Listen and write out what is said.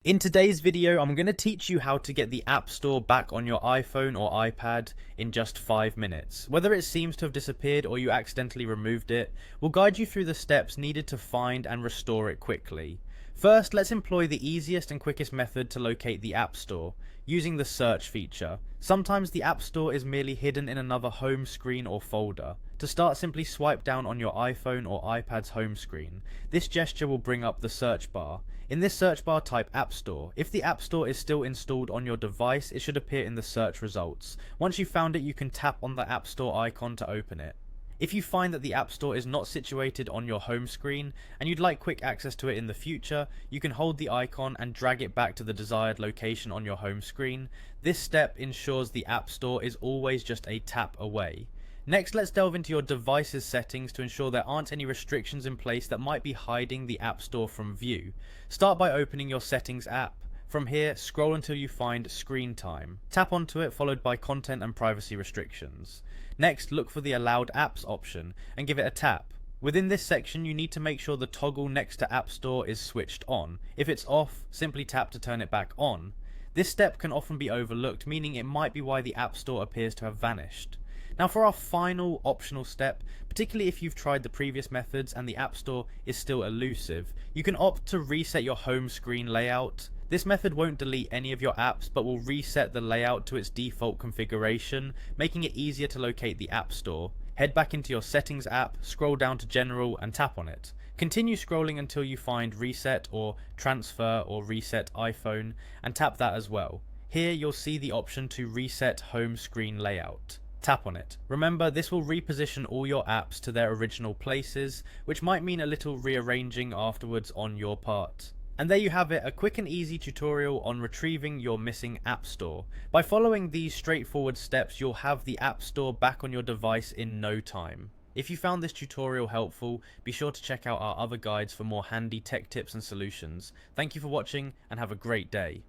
In today's video, I'm going to teach you how to get the App Store back on your iPhone or iPad in just 5 minutes. Whether it seems to have disappeared or you accidentally removed it, we'll guide you through the steps needed to find and restore it quickly. First, let's employ the easiest and quickest method to locate the App Store, using the search feature. Sometimes the App Store is merely hidden in another home screen or folder. To start, simply swipe down on your iPhone or iPad's home screen. This gesture will bring up the search bar. In this search bar, type App Store. If the App Store is still installed on your device, it should appear in the search results. Once you've found it, you can tap on the App Store icon to open it. If you find that the App Store is not situated on your home screen and you'd like quick access to it in the future, you can hold the icon and drag it back to the desired location on your home screen. This step ensures the App Store is always just a tap away. Next, let's delve into your device's settings to ensure there aren't any restrictions in place that might be hiding the App Store from view. Start by opening your Settings app. From here, scroll until you find Screen Time. Tap onto it, followed by Content and Privacy Restrictions. Next, look for the Allowed Apps option and give it a tap. Within this section, you need to make sure the toggle next to App Store is switched on. If it's off, simply tap to turn it back on. This step can often be overlooked, meaning it might be why the App Store appears to have vanished. Now for our final optional step, particularly if you've tried the previous methods and the App Store is still elusive, you can opt to reset your home screen layout. This method won't delete any of your apps, but will reset the layout to its default configuration, making it easier to locate the App Store. Head back into your Settings app, scroll down to General and tap on it. Continue scrolling until you find Reset or Transfer or Reset iPhone and tap that as well. Here you'll see the option to reset home screen layout. Tap on it. Remember, this will reposition all your apps to their original places, which might mean a little rearranging afterwards on your part. And there you have it, a quick and easy tutorial on retrieving your missing App Store. By following these straightforward steps, you'll have the App Store back on your device in no time. If you found this tutorial helpful, be sure to check out our other guides for more handy tech tips and solutions. Thank you for watching and have a great day.